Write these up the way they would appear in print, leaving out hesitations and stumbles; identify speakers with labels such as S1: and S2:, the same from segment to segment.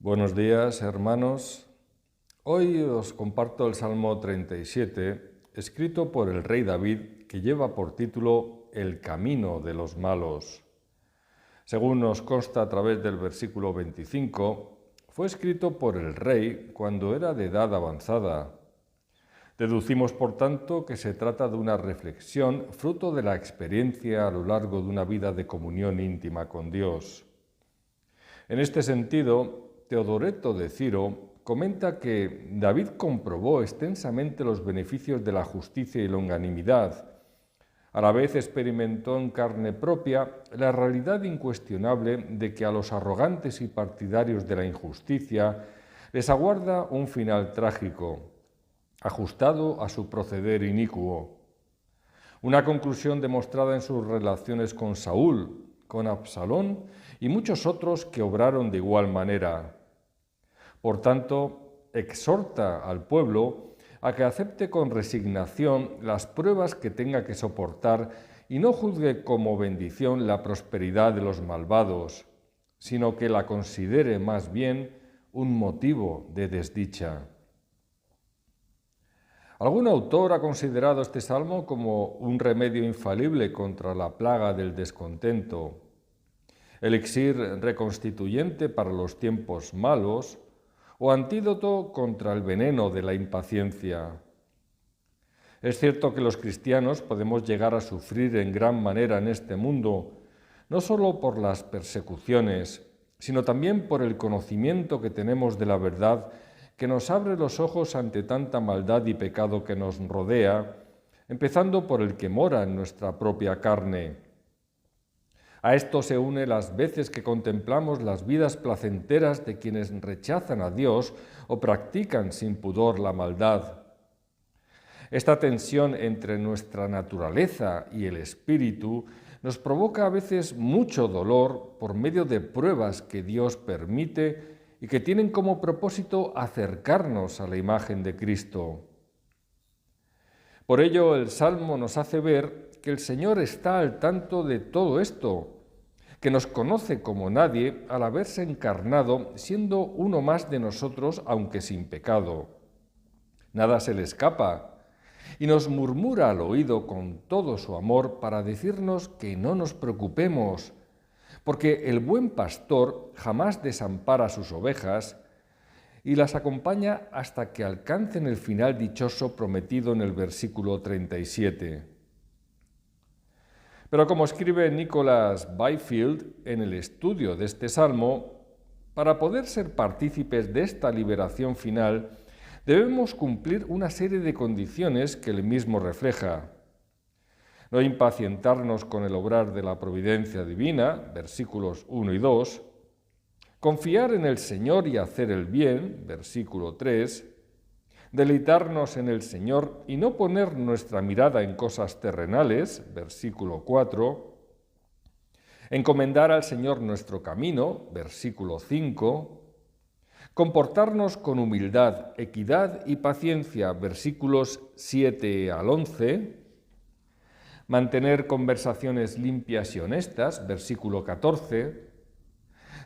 S1: Buenos días, hermanos. Hoy os comparto el Salmo 37, escrito por el rey David, que lleva por título El camino de los malos. Según nos consta a través del versículo 25, fue escrito por el rey cuando era de edad avanzada. Deducimos, por tanto, que se trata de una reflexión fruto de la experiencia a lo largo de una vida de comunión íntima con Dios. En este sentido, Teodoreto de Ciro comenta que David comprobó extensamente los beneficios de la justicia y longanimidad. A la vez experimentó en carne propia la realidad incuestionable de que a los arrogantes y partidarios de la injusticia les aguarda un final trágico, ajustado a su proceder inicuo. Una conclusión demostrada en sus relaciones con Saúl, con Absalón y muchos otros que obraron de igual manera. Por tanto, exhorta al pueblo a que acepte con resignación las pruebas que tenga que soportar y no juzgue como bendición la prosperidad de los malvados, sino que la considere más bien un motivo de desdicha. Algún autor ha considerado este salmo como un remedio infalible contra la plaga del descontento, elixir reconstituyente para los tiempos malos o antídoto contra el veneno de la impaciencia. Es cierto que los cristianos podemos llegar a sufrir en gran manera en este mundo, no solo por las persecuciones, sino también por el conocimiento que tenemos de la verdad que nos abre los ojos ante tanta maldad y pecado que nos rodea, empezando por el que mora en nuestra propia carne. A esto se une las veces que contemplamos las vidas placenteras de quienes rechazan a Dios o practican sin pudor la maldad. Esta tensión entre nuestra naturaleza y el espíritu nos provoca a veces mucho dolor por medio de pruebas que Dios permite y que tienen como propósito acercarnos a la imagen de Cristo. Por ello, el Salmo nos hace ver que el Señor está al tanto de todo esto, que nos conoce como nadie al haberse encarnado, siendo uno más de nosotros, aunque sin pecado. Nada se le escapa, y nos murmura al oído con todo su amor para decirnos que no nos preocupemos, porque el buen pastor jamás desampara a sus ovejas y las acompaña hasta que alcancen el final dichoso prometido en el versículo 37. Pero como escribe Nicholas Byfield en el estudio de este salmo, para poder ser partícipes de esta liberación final, debemos cumplir una serie de condiciones que él mismo refleja. No impacientarnos con el obrar de la providencia divina, versículos 1 y 2, confiar en el Señor y hacer el bien, versículo 3, deleitarnos en el Señor y no poner nuestra mirada en cosas terrenales, versículo 4, encomendar al Señor nuestro camino, versículo 5, comportarnos con humildad, equidad y paciencia, versículos 7 al 11, mantener conversaciones limpias y honestas, versículo 14,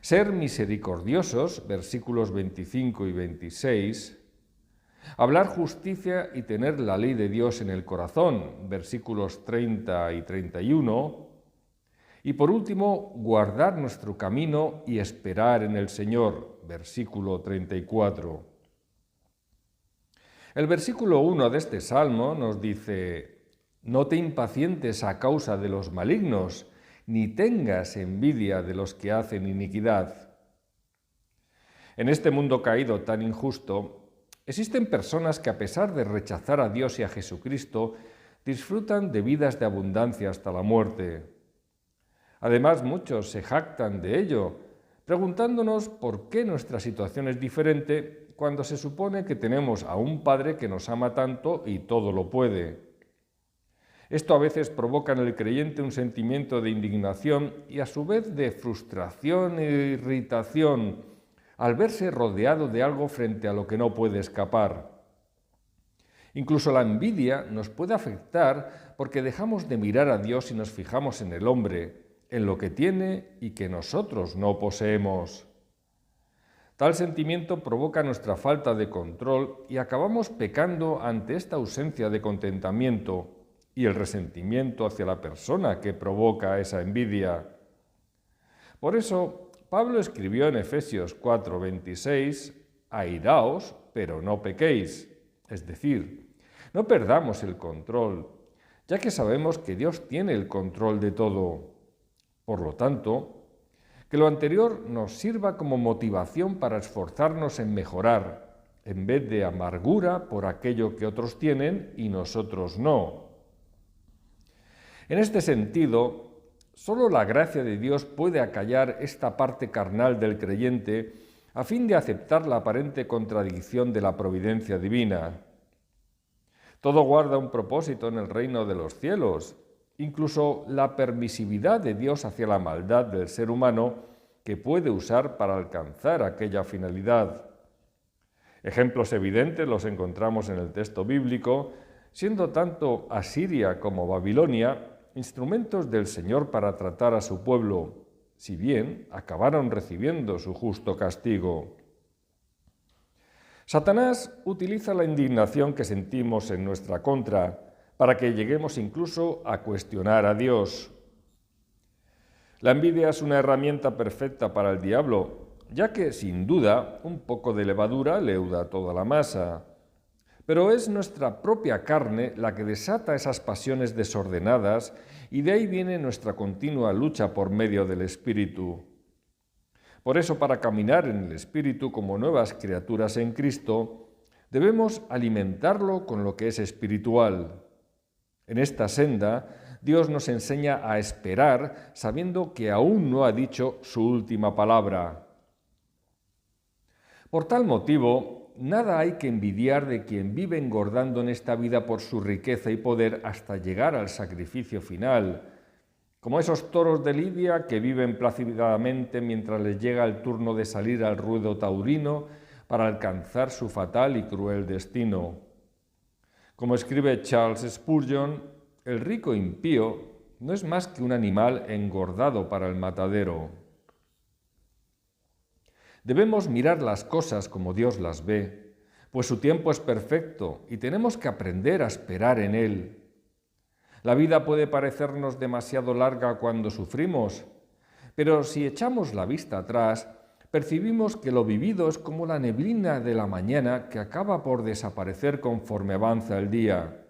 S1: ser misericordiosos, versículos 25 y 26, hablar justicia y tener la ley de Dios en el corazón, versículos 30 y 31, y por último, guardar nuestro camino y esperar en el Señor, versículo 34. El versículo 1 de este salmo nos dice: no te impacientes a causa de los malignos, ni tengas envidia de los que hacen iniquidad. En este mundo caído tan injusto, existen personas que a pesar de rechazar a Dios y a Jesucristo, disfrutan de vidas de abundancia hasta la muerte. Además, muchos se jactan de ello, preguntándonos por qué nuestra situación es diferente cuando se supone que tenemos a un Padre que nos ama tanto y todo lo puede. Esto a veces provoca en el creyente un sentimiento de indignación y a su vez de frustración e irritación al verse rodeado de algo frente a lo que no puede escapar. Incluso la envidia nos puede afectar porque dejamos de mirar a Dios y nos fijamos en el hombre, en lo que tiene y que nosotros no poseemos. Tal sentimiento provoca nuestra falta de control y acabamos pecando ante esta ausencia de contentamiento y el resentimiento hacia la persona que provoca esa envidia. Por eso, Pablo escribió en Efesios 4:26, airaos, pero no pequéis. Es decir, no perdamos el control, ya que sabemos que Dios tiene el control de todo. Por lo tanto, que lo anterior nos sirva como motivación para esforzarnos en mejorar, en vez de amargura por aquello que otros tienen y nosotros no. En este sentido, solo la gracia de Dios puede acallar esta parte carnal del creyente a fin de aceptar la aparente contradicción de la providencia divina. Todo guarda un propósito en el reino de los cielos, incluso la permisividad de Dios hacia la maldad del ser humano que puede usar para alcanzar aquella finalidad. Ejemplos evidentes los encontramos en el texto bíblico, siendo tanto Asiria como Babilonia instrumentos del Señor para tratar a su pueblo, si bien acabaron recibiendo su justo castigo. Satanás utiliza la indignación que sentimos en nuestra contra para que lleguemos incluso a cuestionar a Dios. La envidia es una herramienta perfecta para el diablo, ya que, sin duda, un poco de levadura leuda toda la masa. Pero es nuestra propia carne la que desata esas pasiones desordenadas y de ahí viene nuestra continua lucha por medio del Espíritu. Por eso, para caminar en el Espíritu como nuevas criaturas en Cristo, debemos alimentarlo con lo que es espiritual. En esta senda, Dios nos enseña a esperar sabiendo que aún no ha dicho su última palabra. Por tal motivo, nada hay que envidiar de quien vive engordando en esta vida por su riqueza y poder hasta llegar al sacrificio final, como esos toros de Lidia que viven plácidamente mientras les llega el turno de salir al ruedo taurino para alcanzar su fatal y cruel destino. Como escribe Charles Spurgeon, el rico impío no es más que un animal engordado para el matadero. Debemos mirar las cosas como Dios las ve, pues su tiempo es perfecto y tenemos que aprender a esperar en Él. La vida puede parecernos demasiado larga cuando sufrimos, pero si echamos la vista atrás, percibimos que lo vivido es como la neblina de la mañana que acaba por desaparecer conforme avanza el día.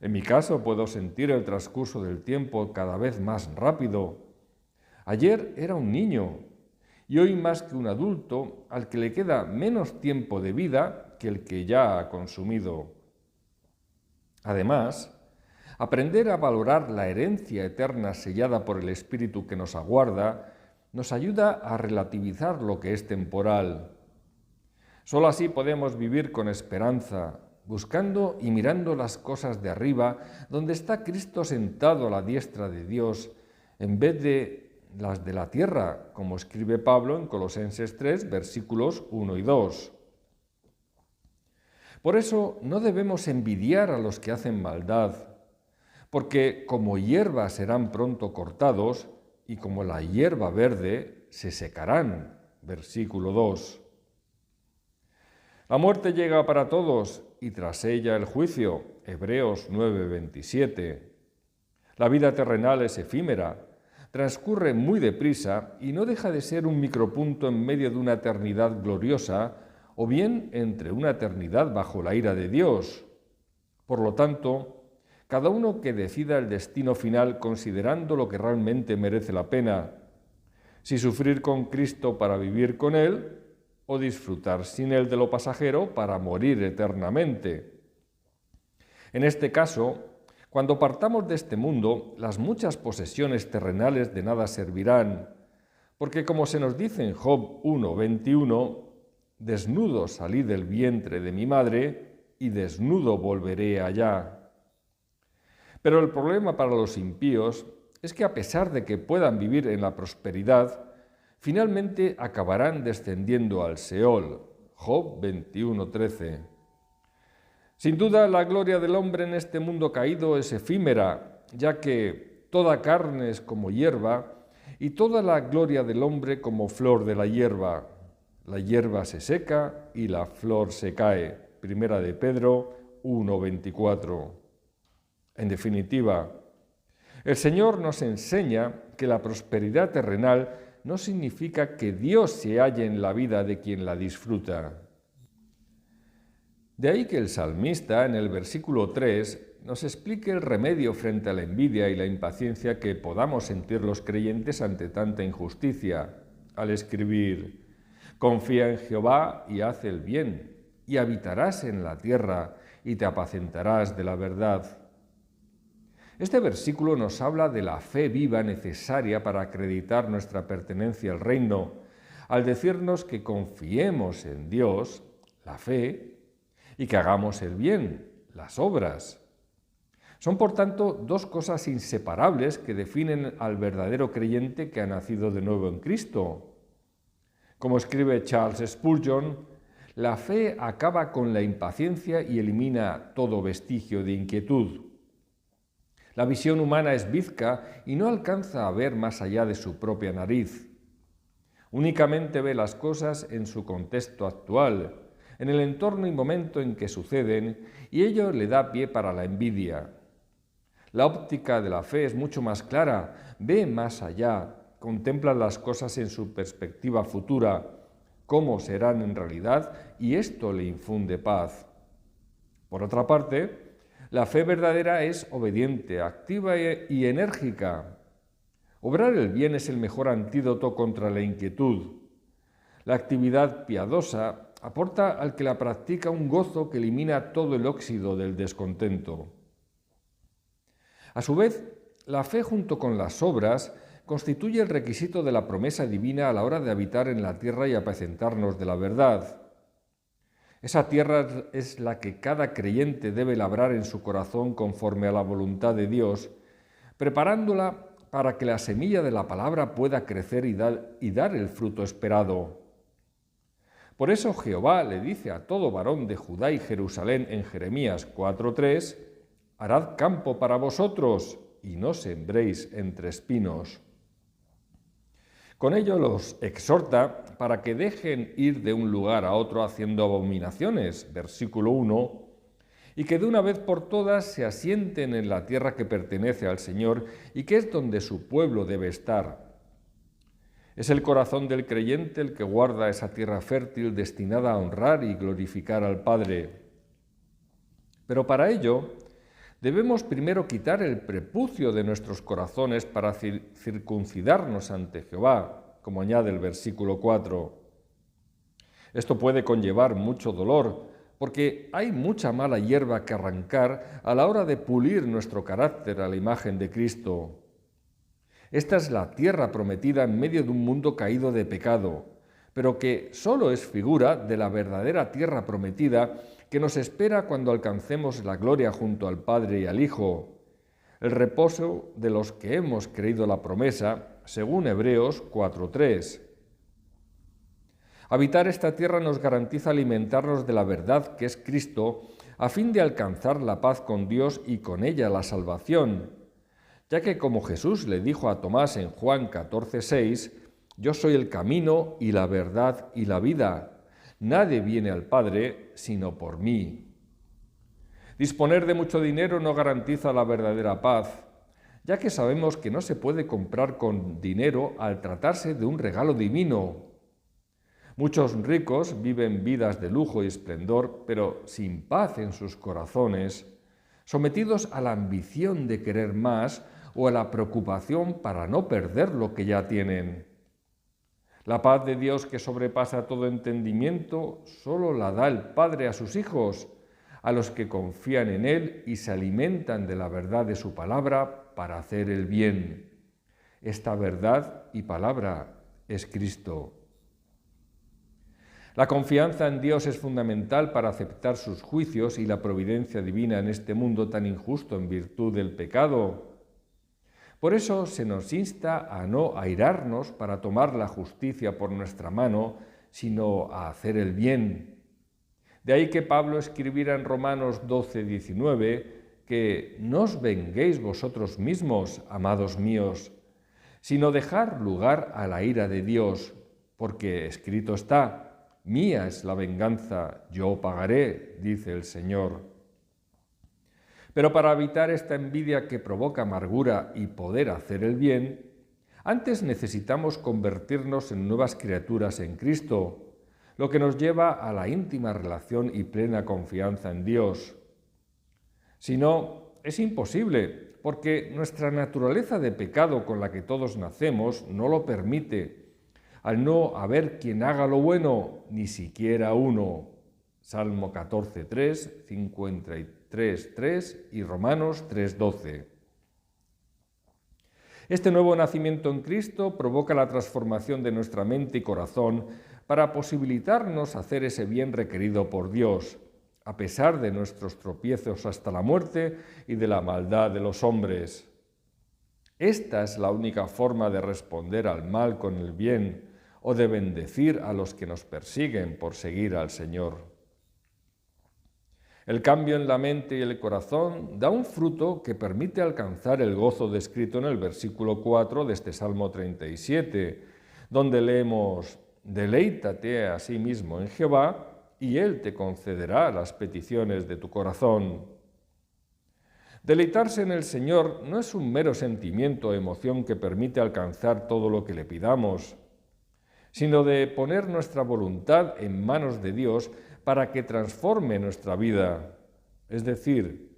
S1: En mi caso puedo sentir el transcurso del tiempo cada vez más rápido. Ayer era un niño y hoy más que un adulto al que le queda menos tiempo de vida que el que ya ha consumido. Además, aprender a valorar la herencia eterna sellada por el Espíritu que nos aguarda nos ayuda a relativizar lo que es temporal. Solo así podemos vivir con esperanza, buscando y mirando las cosas de arriba, donde está Cristo sentado a la diestra de Dios, en vez de las de la tierra, como escribe Pablo en Colosenses 3, versículos 1 y 2. Por eso no debemos envidiar a los que hacen maldad, porque como hierba serán pronto cortados y como la hierba verde se secarán. Versículo 2. La muerte llega para todos y tras ella el juicio. Hebreos 9:27. La vida terrenal es efímera, transcurre muy deprisa y no deja de ser un micropunto en medio de una eternidad gloriosa o bien entre una eternidad bajo la ira de Dios. Por lo tanto, cada uno que decida el destino final considerando lo que realmente merece la pena, si sufrir con Cristo para vivir con Él o disfrutar sin Él de lo pasajero para morir eternamente. En este caso, cuando partamos de este mundo, las muchas posesiones terrenales de nada servirán, porque como se nos dice en Job 1:21, desnudo salí del vientre de mi madre y desnudo volveré allá. Pero el problema para los impíos es que a pesar de que puedan vivir en la prosperidad, finalmente acabarán descendiendo al Seol. Job 21:13. Sin duda, la gloria del hombre en este mundo caído es efímera, ya que toda carne es como hierba y toda la gloria del hombre como flor de la hierba. La hierba se seca y la flor se cae. Primera de Pedro 1:24. En definitiva, el Señor nos enseña que la prosperidad terrenal no significa que Dios se halle en la vida de quien la disfruta. De ahí que el salmista, en el versículo 3, nos explique el remedio frente a la envidia y la impaciencia que podamos sentir los creyentes ante tanta injusticia, al escribir: confía en Jehová y haz el bien, y habitarás en la tierra, y te apacentarás de la verdad. Este versículo nos habla de la fe viva necesaria para acreditar nuestra pertenencia al reino, al decirnos que confiemos en Dios, la fe, y que hagamos el bien, las obras. Son, por tanto, dos cosas inseparables que definen al verdadero creyente que ha nacido de nuevo en Cristo. Como escribe Charles Spurgeon, la fe acaba con la impaciencia y elimina todo vestigio de inquietud. La visión humana es bizca y no alcanza a ver más allá de su propia nariz. Únicamente ve las cosas en su contexto actual, en el entorno y momento en que suceden, y ello le da pie para la envidia. La óptica de la fe es mucho más clara, ve más allá, contempla las cosas en su perspectiva futura, cómo serán en realidad, y esto le infunde paz. Por otra parte, la fe verdadera es obediente, activa y enérgica. Obrar el bien es el mejor antídoto contra la inquietud. La actividad piadosa aporta al que la practica un gozo que elimina todo el óxido del descontento. A su vez, la fe junto con las obras constituye el requisito de la promesa divina a la hora de habitar en la tierra y apacentarnos de la verdad. Esa tierra es la que cada creyente debe labrar en su corazón conforme a la voluntad de Dios, preparándola para que la semilla de la palabra pueda crecer y dar el fruto esperado. Por eso Jehová le dice a todo varón de Judá y Jerusalén en Jeremías 4:3: «Harad campo para vosotros y no sembréis entre espinos». Con ello los exhorta para que dejen ir de un lugar a otro haciendo abominaciones, versículo 1, y que de una vez por todas se asienten en la tierra que pertenece al Señor y que es donde su pueblo debe estar. Es el corazón del creyente el que guarda esa tierra fértil destinada a honrar y glorificar al Padre. Pero para ello debemos primero quitar el prepucio de nuestros corazones para circuncidarnos ante Jehová, como añade el versículo 4. Esto puede conllevar mucho dolor, porque hay mucha mala hierba que arrancar a la hora de pulir nuestro carácter a la imagen de Cristo. Esta es la tierra prometida en medio de un mundo caído de pecado, pero que solo es figura de la verdadera tierra prometida que nos espera cuando alcancemos la gloria junto al Padre y al Hijo, el reposo de los que hemos creído la promesa, según Hebreos 4:3. Habitar esta tierra nos garantiza alimentarnos de la verdad que es Cristo, a fin de alcanzar la paz con Dios y con ella la salvación, ya que como Jesús le dijo a Tomás en Juan 14:6, «Yo soy el camino y la verdad y la vida. Nadie viene al Padre sino por mí». Disponer de mucho dinero no garantiza la verdadera paz, ya que sabemos que no se puede comprar con dinero al tratarse de un regalo divino. Muchos ricos viven vidas de lujo y esplendor, pero sin paz en sus corazones, sometidos a la ambición de querer más o a la preocupación para no perder lo que ya tienen. La paz de Dios que sobrepasa todo entendimiento solo la da el Padre a sus hijos, a los que confían en Él y se alimentan de la verdad de su palabra para hacer el bien. Esta verdad y palabra es Cristo. La confianza en Dios es fundamental para aceptar sus juicios y la providencia divina en este mundo tan injusto en virtud del pecado. Por eso se nos insta a no airarnos para tomar la justicia por nuestra mano, sino a hacer el bien. De ahí que Pablo escribiera en Romanos 12:19 que no os venguéis vosotros mismos, amados míos, sino dejar lugar a la ira de Dios, porque escrito está: Mía es la venganza, yo pagaré, dice el Señor. Pero para evitar esta envidia que provoca amargura y poder hacer el bien, antes necesitamos convertirnos en nuevas criaturas en Cristo, lo que nos lleva a la íntima relación y plena confianza en Dios. Si no, es imposible, porque nuestra naturaleza de pecado con la que todos nacemos no lo permite, al no haber quien haga lo bueno, ni siquiera uno. Salmo 14:3, 53:3 y Romanos 3:12. Este nuevo nacimiento en Cristo provoca la transformación de nuestra mente y corazón para posibilitarnos hacer ese bien requerido por Dios, a pesar de nuestros tropiezos hasta la muerte y de la maldad de los hombres. Esta es la única forma de responder al mal con el bien o de bendecir a los que nos persiguen por seguir al Señor. El cambio en la mente y el corazón da un fruto que permite alcanzar el gozo descrito en el versículo 4 de este Salmo 37, donde leemos: «Deleítate a sí mismo en Jehová, y Él te concederá las peticiones de tu corazón». Deleitarse en el Señor no es un mero sentimiento o emoción que permite alcanzar todo lo que le pidamos, sino de poner nuestra voluntad en manos de Dios para que transforme nuestra vida. Es decir,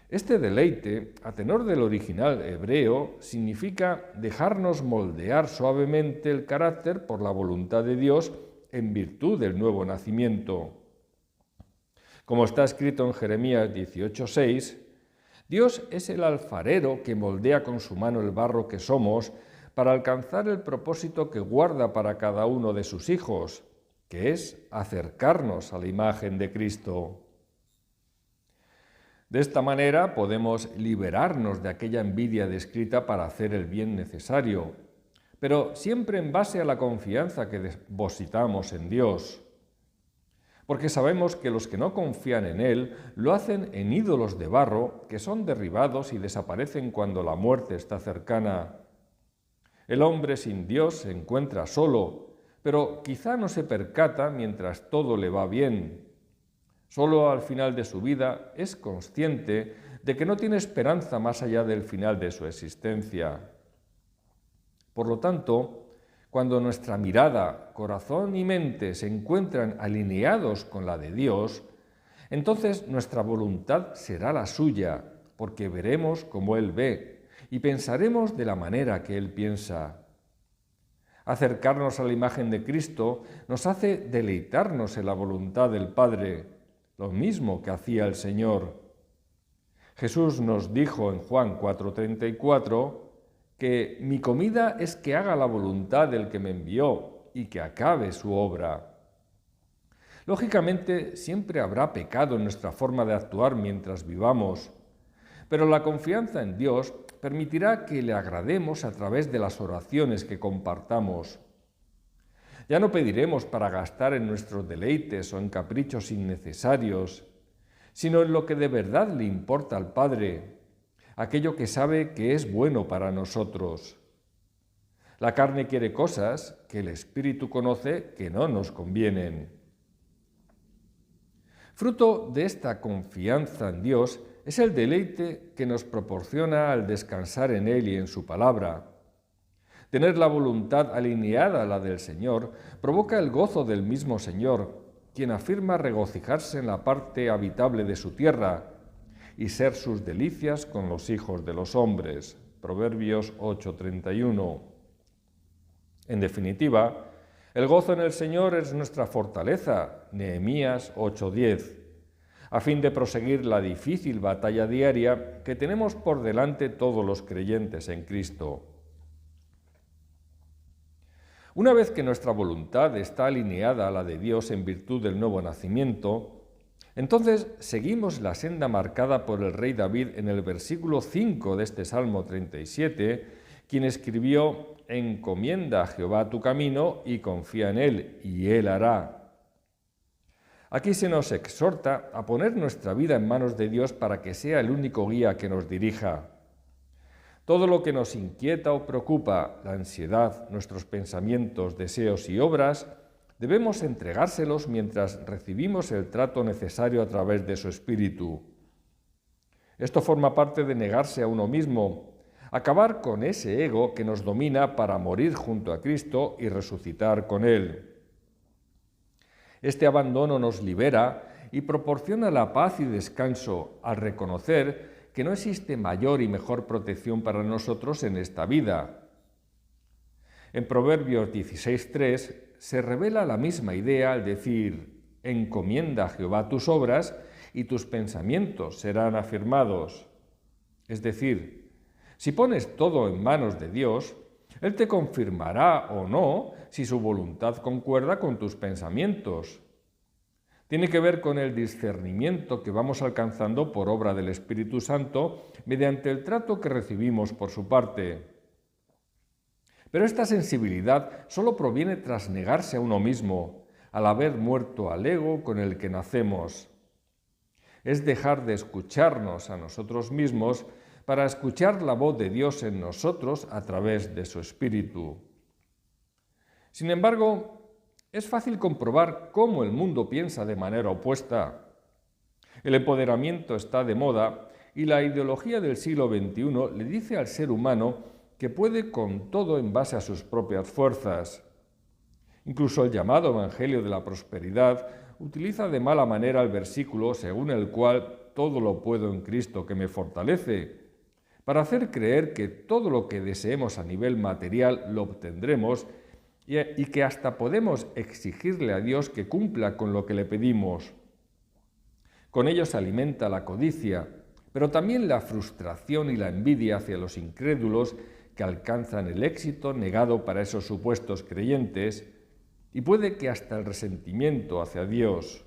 S1: este deleite, a tenor del original hebreo, significa dejarnos moldear suavemente el carácter por la voluntad de Dios en virtud del nuevo nacimiento. Como está escrito en Jeremías 18:6, Dios es el alfarero que moldea con su mano el barro que somos para alcanzar el propósito que guarda para cada uno de sus hijos, que es acercarnos a la imagen de Cristo. De esta manera podemos liberarnos de aquella envidia descrita para hacer el bien necesario, pero siempre en base a la confianza que depositamos en Dios. Porque sabemos que los que no confían en Él lo hacen en ídolos de barro que son derribados y desaparecen cuando la muerte está cercana. El hombre sin Dios se encuentra solo, pero quizá no se percata mientras todo le va bien. Solo al final de su vida es consciente de que no tiene esperanza más allá del final de su existencia. Por lo tanto, cuando nuestra mirada, corazón y mente se encuentran alineados con la de Dios, entonces nuestra voluntad será la suya, porque veremos como Él ve y pensaremos de la manera que Él piensa. Acercarnos a la imagen de Cristo nos hace deleitarnos en la voluntad del Padre, lo mismo que hacía el Señor. Jesús nos dijo en Juan 4:34 que mi comida es que haga la voluntad del que me envió y que acabe su obra. Lógicamente, siempre habrá pecado en nuestra forma de actuar mientras vivamos, pero la confianza en Dios permitirá que le agrademos a través de las oraciones que compartamos. Ya no pediremos para gastar en nuestros deleites o en caprichos innecesarios, sino en lo que de verdad le importa al Padre, aquello que sabe que es bueno para nosotros. La carne quiere cosas que el Espíritu conoce que no nos convienen. Fruto de esta confianza en Dios es el deleite que nos proporciona al descansar en Él y en su palabra. Tener la voluntad alineada a la del Señor provoca el gozo del mismo Señor, quien afirma regocijarse en la parte habitable de su tierra y ser sus delicias con los hijos de los hombres. Proverbios 8:31. En definitiva, el gozo en el Señor es nuestra fortaleza. Nehemías 8:10. A fin de proseguir la difícil batalla diaria que tenemos por delante todos los creyentes en Cristo. Una vez que nuestra voluntad está alineada a la de Dios en virtud del nuevo nacimiento, entonces seguimos la senda marcada por el rey David en el versículo 5 de este Salmo 37, quien escribió: «Encomienda a Jehová tu camino y confía en Él, y Él hará». Aquí se nos exhorta a poner nuestra vida en manos de Dios para que sea el único guía que nos dirija. Todo lo que nos inquieta o preocupa, la ansiedad, nuestros pensamientos, deseos y obras, debemos entregárselos mientras recibimos el trato necesario a través de su Espíritu. Esto forma parte de negarse a uno mismo, acabar con ese ego que nos domina para morir junto a Cristo y resucitar con Él. Este abandono nos libera y proporciona la paz y descanso al reconocer que no existe mayor y mejor protección para nosotros en esta vida. En Proverbios 16:3 se revela la misma idea al decir: encomienda a Jehová tus obras y tus pensamientos serán afirmados. Es decir, si pones todo en manos de Dios, Él te confirmará o no si su voluntad concuerda con tus pensamientos. Tiene que ver con el discernimiento que vamos alcanzando por obra del Espíritu Santo mediante el trato que recibimos por su parte. Pero esta sensibilidad solo proviene tras negarse a uno mismo, al haber muerto al ego con el que nacemos. Es dejar de escucharnos a nosotros mismos para escuchar la voz de Dios en nosotros a través de su Espíritu. Sin embargo, es fácil comprobar cómo el mundo piensa de manera opuesta. El empoderamiento está de moda y la ideología del siglo XXI le dice al ser humano que puede con todo en base a sus propias fuerzas. Incluso el llamado Evangelio de la Prosperidad utiliza de mala manera el versículo según el cual todo lo puedo en Cristo que me fortalece, para hacer creer que todo lo que deseemos a nivel material lo obtendremos y que hasta podemos exigirle a Dios que cumpla con lo que le pedimos. Con ello se alimenta la codicia, pero también la frustración y la envidia hacia los incrédulos que alcanzan el éxito negado para esos supuestos creyentes, y puede que hasta el resentimiento hacia Dios.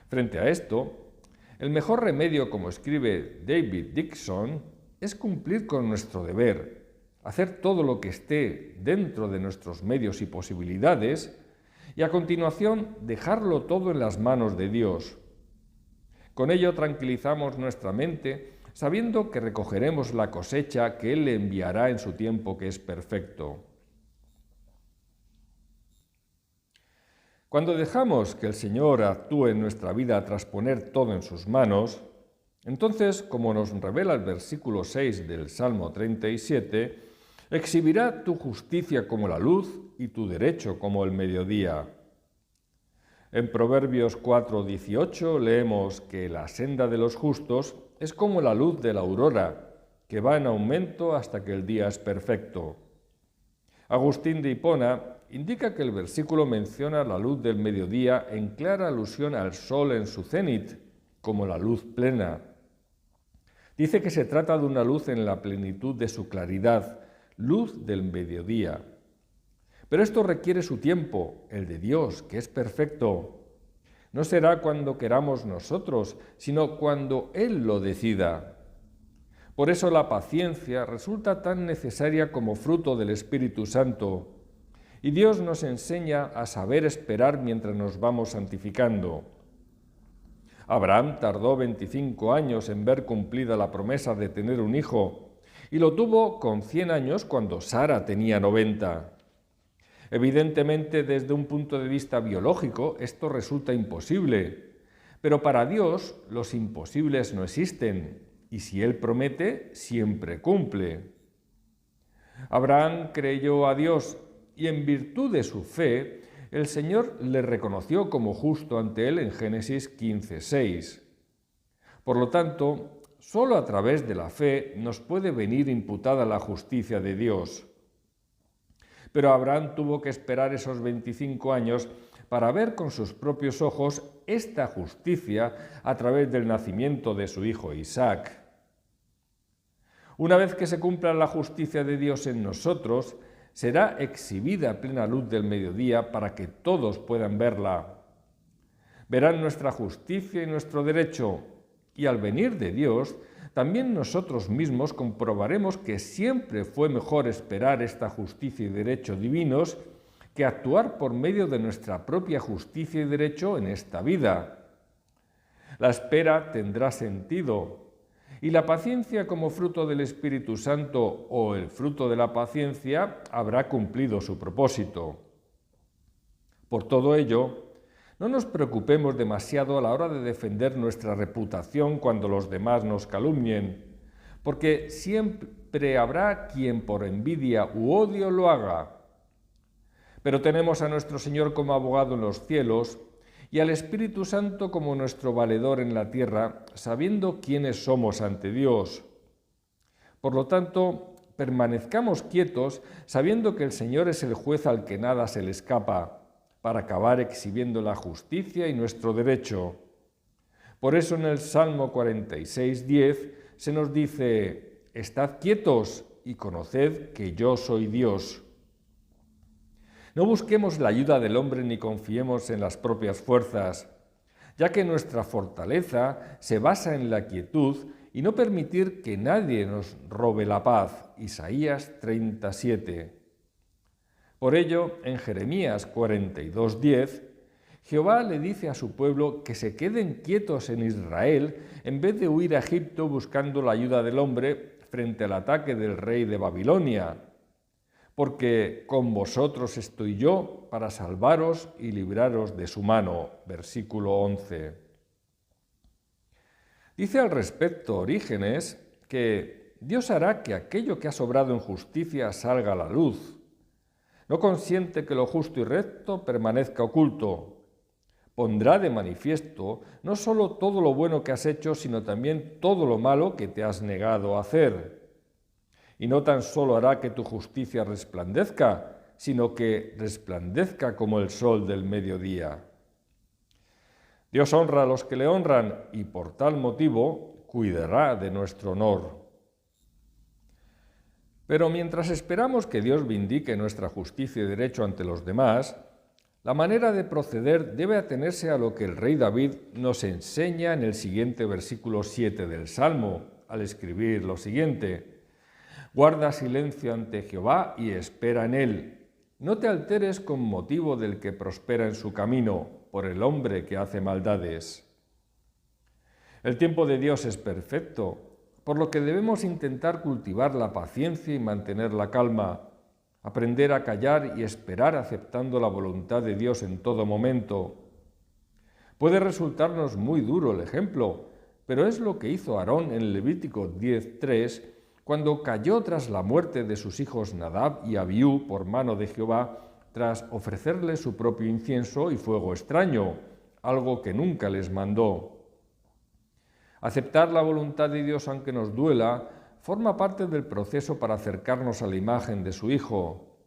S1: Frente a esto, el mejor remedio, como escribe David Dixon, es cumplir con nuestro deber, hacer todo lo que esté dentro de nuestros medios y posibilidades y a continuación dejarlo todo en las manos de Dios. Con ello tranquilizamos nuestra mente sabiendo que recogeremos la cosecha que Él le enviará en su tiempo que es perfecto. Cuando dejamos que el Señor actúe en nuestra vida tras poner todo en sus manos, entonces, como nos revela el versículo 6 del Salmo 37, exhibirá tu justicia como la luz y tu derecho como el mediodía. En Proverbios 4:18 leemos que la senda de los justos es como la luz de la aurora, que va en aumento hasta que el día es perfecto. Agustín de Hipona indica que el versículo menciona la luz del mediodía en clara alusión al sol en su cénit, como la luz plena. Dice que se trata de una luz en la plenitud de su claridad, luz del mediodía. Pero esto requiere su tiempo, el de Dios, que es perfecto. No será cuando queramos nosotros, sino cuando Él lo decida. Por eso la paciencia resulta tan necesaria como fruto del Espíritu Santo. Y Dios nos enseña a saber esperar mientras nos vamos santificando. Abraham tardó 25 años en ver cumplida la promesa de tener un hijo, y lo tuvo con 100 años cuando Sara tenía 90. Evidentemente, desde un punto de vista biológico, esto resulta imposible, pero para Dios los imposibles no existen, y si Él promete, siempre cumple. Abraham creyó a Dios y en virtud de su fe, el Señor le reconoció como justo ante Él en Génesis 15:6. Por lo tanto, solo a través de la fe nos puede venir imputada la justicia de Dios. Pero Abraham tuvo que esperar esos 25 años para ver con sus propios ojos esta justicia a través del nacimiento de su hijo Isaac. Una vez que se cumpla la justicia de Dios en nosotros, será exhibida a plena luz del mediodía para que todos puedan verla. Verán nuestra justicia y nuestro derecho, y al venir de Dios, también nosotros mismos comprobaremos que siempre fue mejor esperar esta justicia y derecho divinos que actuar por medio de nuestra propia justicia y derecho en esta vida. La espera tendrá sentido, y la paciencia como fruto del Espíritu Santo o el fruto de la paciencia habrá cumplido su propósito. Por todo ello, no nos preocupemos demasiado a la hora de defender nuestra reputación cuando los demás nos calumnien, porque siempre habrá quien por envidia u odio lo haga. Pero tenemos a nuestro Señor como abogado en los cielos y al Espíritu Santo como nuestro valedor en la tierra, sabiendo quiénes somos ante Dios. Por lo tanto, permanezcamos quietos, sabiendo que el Señor es el juez al que nada se le escapa, para acabar exhibiendo la justicia y nuestro derecho. Por eso en el Salmo 46:10 se nos dice: «Estad quietos y conoced que yo soy Dios». No busquemos la ayuda del hombre ni confiemos en las propias fuerzas, ya que nuestra fortaleza se basa en la quietud y no permitir que nadie nos robe la paz. Isaías 37. Por ello, en Jeremías 42:10, Jehová le dice a su pueblo que se queden quietos en Israel en vez de huir a Egipto buscando la ayuda del hombre frente al ataque del rey de Babilonia. Porque con vosotros estoy yo para salvaros y libraros de su mano. Versículo 11. Dice al respecto Orígenes que Dios hará que aquello que ha sobrado en justicia salga a la luz. No consiente que lo justo y recto permanezca oculto. Pondrá de manifiesto no solo todo lo bueno que has hecho, sino también todo lo malo que te has negado a hacer. Y no tan solo hará que tu justicia resplandezca, sino que resplandezca como el sol del mediodía. Dios honra a los que le honran y por tal motivo cuidará de nuestro honor. Pero mientras esperamos que Dios vindique nuestra justicia y derecho ante los demás, la manera de proceder debe atenerse a lo que el rey David nos enseña en el siguiente versículo 7 del Salmo, al escribir lo siguiente: «Guarda silencio ante Jehová y espera en él. No te alteres con motivo del que prospera en su camino, por el hombre que hace maldades». El tiempo de Dios es perfecto, por lo que debemos intentar cultivar la paciencia y mantener la calma, aprender a callar y esperar aceptando la voluntad de Dios en todo momento. Puede resultarnos muy duro el ejemplo, pero es lo que hizo Aarón en Levítico 10:3, cuando cayó tras la muerte de sus hijos Nadab y Abiú por mano de Jehová, tras ofrecerle su propio incienso y fuego extraño, algo que nunca les mandó. Aceptar la voluntad de Dios aunque nos duela forma parte del proceso para acercarnos a la imagen de su Hijo.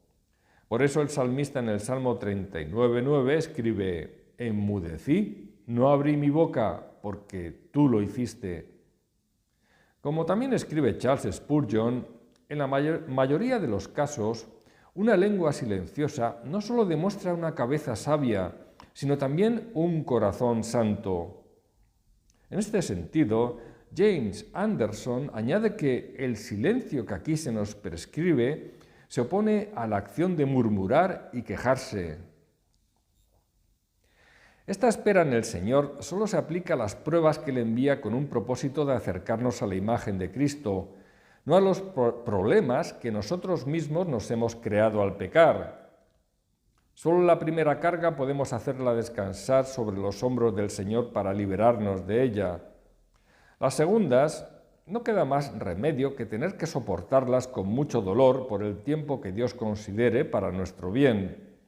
S1: Por eso el salmista en el Salmo 39:9 escribe: «Enmudecí, no abrí mi boca, porque tú lo hiciste». Como también escribe Charles Spurgeon, en la mayoría de los casos, una lengua silenciosa no solo demuestra una cabeza sabia, sino también un corazón santo. En este sentido, James Anderson añade que el silencio que aquí se nos prescribe se opone a la acción de murmurar y quejarse. Esta espera en el Señor solo se aplica a las pruebas que le envía con un propósito de acercarnos a la imagen de Cristo, no a los problemas que nosotros mismos nos hemos creado al pecar. Solo la primera carga podemos hacerla descansar sobre los hombros del Señor para liberarnos de ella. Las segundas, no queda más remedio que tener que soportarlas con mucho dolor por el tiempo que Dios considere para nuestro bien.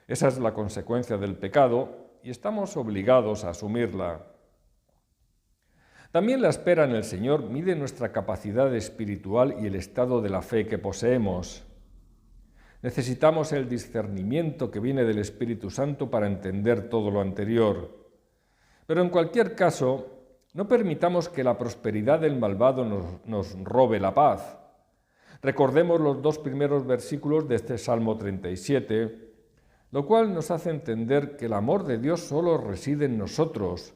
S1: Esa es la consecuencia del pecado y estamos obligados a asumirla. También la espera en el Señor mide nuestra capacidad espiritual y el estado de la fe que poseemos. Necesitamos el discernimiento que viene del Espíritu Santo para entender todo lo anterior. Pero en cualquier caso, no permitamos que la prosperidad del malvado nos robe la paz. Recordemos los 2 primeros versículos de este Salmo 37, lo cual nos hace entender que el amor de Dios solo reside en nosotros,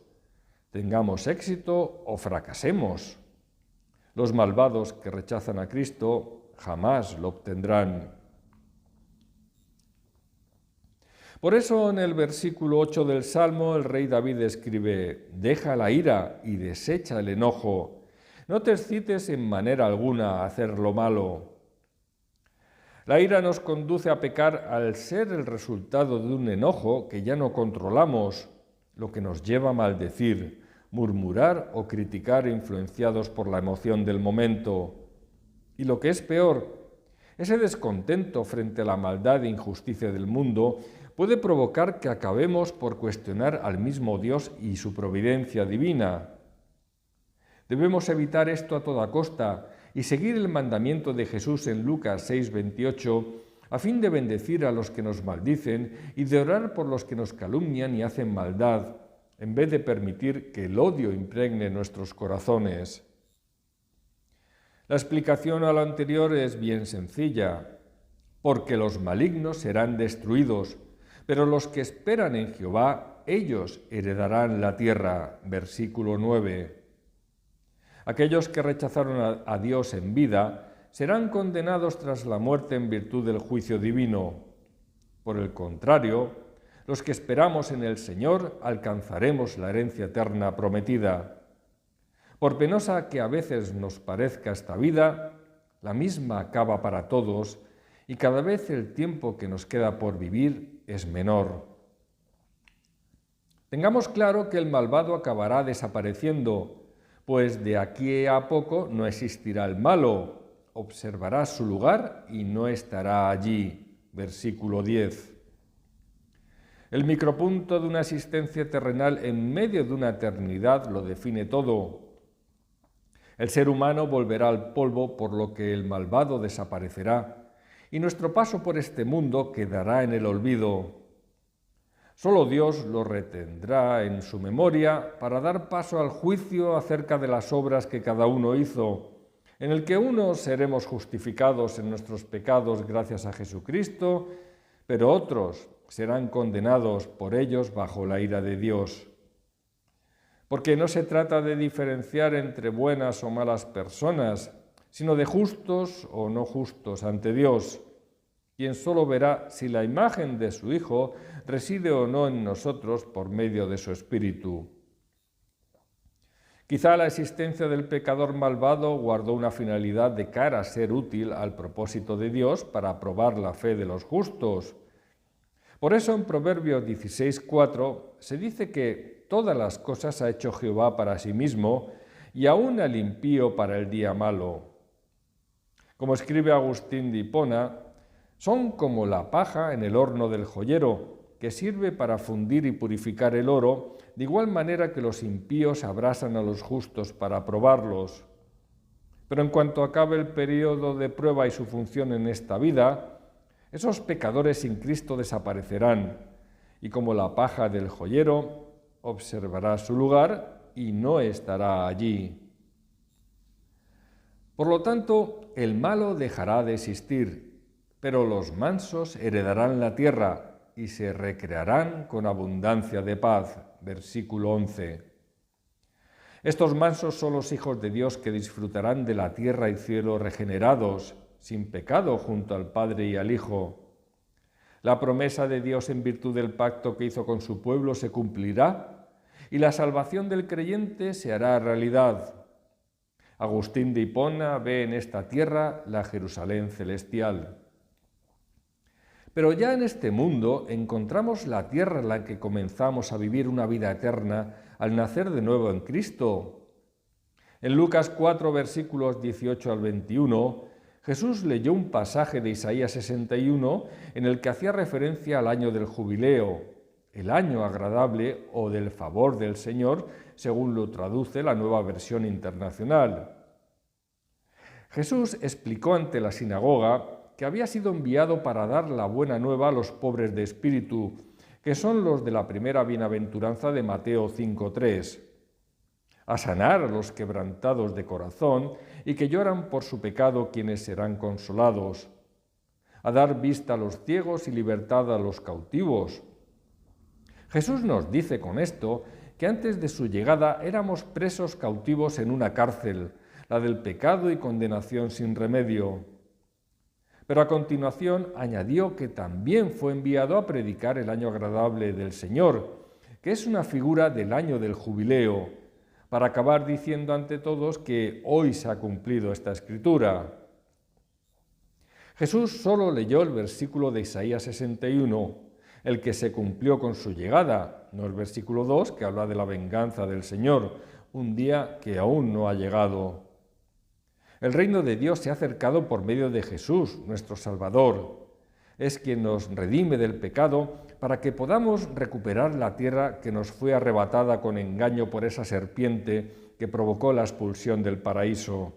S1: tengamos éxito o fracasemos. Los malvados que rechazan a Cristo jamás lo obtendrán. Por eso en el versículo 8 del Salmo el rey David escribe: «Deja la ira y desecha el enojo, no te excites en manera alguna a hacer lo malo». La ira nos conduce a pecar al ser el resultado de un enojo que ya no controlamos, lo que nos lleva a maldecir, murmurar o criticar influenciados por la emoción del momento. Y lo que es peor, ese descontento frente a la maldad e injusticia del mundo puede provocar que acabemos por cuestionar al mismo Dios y su providencia divina. Debemos evitar esto a toda costa y seguir el mandamiento de Jesús en Lucas 6:28, a fin de bendecir a los que nos maldicen y de orar por los que nos calumnian y hacen maldad, en vez de permitir que el odio impregne nuestros corazones. La explicación a lo anterior es bien sencilla, porque los malignos serán destruidos, pero los que esperan en Jehová, ellos heredarán la tierra. Versículo 9. Aquellos que rechazaron a Dios en vida serán condenados tras la muerte en virtud del juicio divino. Por el contrario, los que esperamos en el Señor alcanzaremos la herencia eterna prometida. Por penosa que a veces nos parezca esta vida, la misma acaba para todos y cada vez el tiempo que nos queda por vivir es menor. Tengamos claro que el malvado acabará desapareciendo, pues de aquí a poco no existirá el malo, observará su lugar y no estará allí. Versículo 10. El micropunto de una existencia terrenal en medio de una eternidad lo define todo. El ser humano volverá al polvo, por lo que el malvado desaparecerá, y nuestro paso por este mundo quedará en el olvido. Solo Dios lo retendrá en su memoria para dar paso al juicio acerca de las obras que cada uno hizo, en el que unos seremos justificados en nuestros pecados gracias a Jesucristo, pero otros serán condenados por ellos bajo la ira de Dios. Porque no se trata de diferenciar entre buenas o malas personas, sino de justos o no justos ante Dios, quien solo verá si la imagen de su Hijo reside o no en nosotros por medio de su Espíritu. Quizá la existencia del pecador malvado guardó una finalidad de cara a ser útil al propósito de Dios para probar la fe de los justos. Por eso en Proverbios 16:4 se dice que todas las cosas ha hecho Jehová para sí mismo, y aun al impío para el día malo. Como escribe Agustín de Hipona, son como la paja en el horno del joyero, que sirve para fundir y purificar el oro, de igual manera que los impíos abrasan a los justos para probarlos. Pero en cuanto acabe el periodo de prueba y su función en esta vida, esos pecadores sin Cristo desaparecerán, y como la paja del joyero, observará su lugar y no estará allí. Por lo tanto, el malo dejará de existir, pero los mansos heredarán la tierra y se recrearán con abundancia de paz. Versículo 11. Estos mansos son los hijos de Dios que disfrutarán de la tierra y cielo regenerados, sin pecado junto al Padre y al Hijo. La promesa de Dios en virtud del pacto que hizo con su pueblo se cumplirá y la salvación del creyente se hará realidad. Agustín de Hipona ve en esta tierra la Jerusalén celestial. Pero ya en este mundo encontramos la tierra en la que comenzamos a vivir una vida eterna al nacer de nuevo en Cristo. En Lucas 4, versículos 18 al 21, Jesús leyó un pasaje de Isaías 61 en el que hacía referencia al año del jubileo, el año agradable o del favor del Señor, según lo traduce la Nueva Versión Internacional. Jesús explicó ante la sinagoga que había sido enviado para dar la buena nueva a los pobres de espíritu, que son los de la primera bienaventuranza de Mateo 5:3, a sanar a los quebrantados de corazón y que lloran por su pecado, quienes serán consolados, a dar vista a los ciegos y libertad a los cautivos. Jesús nos dice con esto que antes de su llegada éramos presos cautivos en una cárcel, la del pecado y condenación sin remedio. Pero a continuación añadió que también fue enviado a predicar el año agradable del Señor, que es una figura del año del jubileo, para acabar diciendo ante todos que hoy se ha cumplido esta escritura. Jesús solo leyó el versículo de Isaías 61, el que se cumplió con su llegada, no el versículo 2, que habla de la venganza del Señor, un día que aún no ha llegado. El reino de Dios se ha acercado por medio de Jesús, nuestro Salvador. Es quien nos redime del pecado para que podamos recuperar la tierra que nos fue arrebatada con engaño por esa serpiente que provocó la expulsión del paraíso.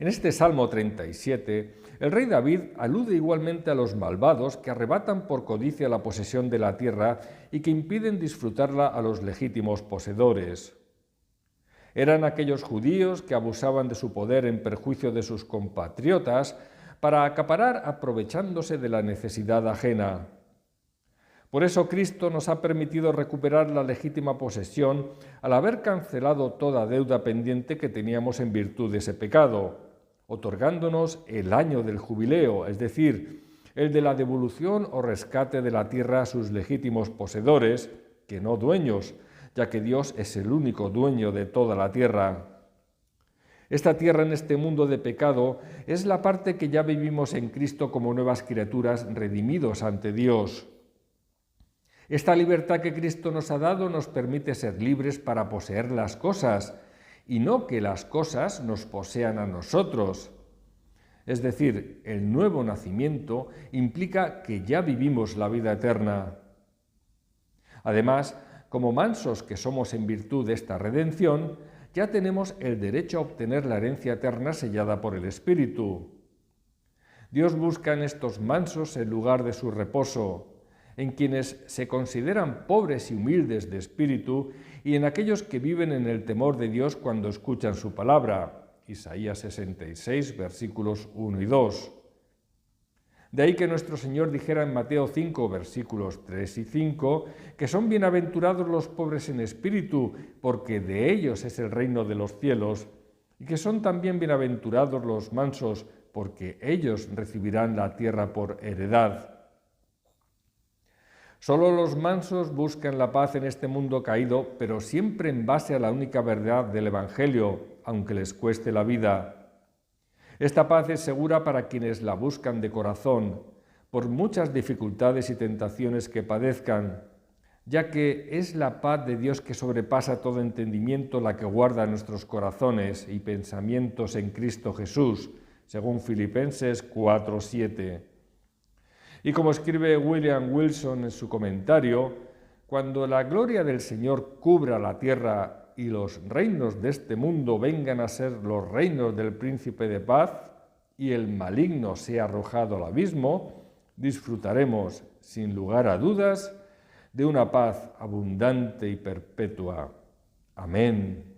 S1: En este Salmo 37, el rey David alude igualmente a los malvados que arrebatan por codicia la posesión de la tierra y que impiden disfrutarla a los legítimos poseedores. Eran aquellos judíos que abusaban de su poder en perjuicio de sus compatriotas para acaparar aprovechándose de la necesidad ajena. Por eso Cristo nos ha permitido recuperar la legítima posesión al haber cancelado toda deuda pendiente que teníamos en virtud de ese pecado, otorgándonos el año del jubileo, es decir, el de la devolución o rescate de la tierra a sus legítimos poseedores, que no dueños, ya que Dios es el único dueño de toda la tierra. Esta tierra en este mundo de pecado es la parte que ya vivimos en Cristo como nuevas criaturas redimidos ante Dios. Esta libertad que Cristo nos ha dado nos permite ser libres para poseer las cosas y no que las cosas nos posean a nosotros. Es decir, el nuevo nacimiento implica que ya vivimos la vida eterna. Además, como mansos que somos en virtud de esta redención, ya tenemos el derecho a obtener la herencia eterna sellada por el Espíritu. Dios busca en estos mansos el lugar de su reposo, en quienes se consideran pobres y humildes de espíritu y en aquellos que viven en el temor de Dios cuando escuchan su palabra. Isaías 66, versículos 1 y 2. De ahí que nuestro Señor dijera en Mateo 5, versículos 3 y 5, que son bienaventurados los pobres en espíritu, porque de ellos es el reino de los cielos, y que son también bienaventurados los mansos, porque ellos recibirán la tierra por heredad. Solo los mansos buscan la paz en este mundo caído, pero siempre en base a la única verdad del Evangelio, aunque les cueste la vida. Esta paz es segura para quienes la buscan de corazón, por muchas dificultades y tentaciones que padezcan, ya que es la paz de Dios que sobrepasa todo entendimiento la que guarda nuestros corazones y pensamientos en Cristo Jesús, según Filipenses 4:7. Y como escribe William Wilson en su comentario, cuando la gloria del Señor cubra la tierra y los reinos de este mundo vengan a ser los reinos del príncipe de paz y el maligno sea arrojado al abismo, disfrutaremos, sin lugar a dudas, de una paz abundante y perpetua. Amén.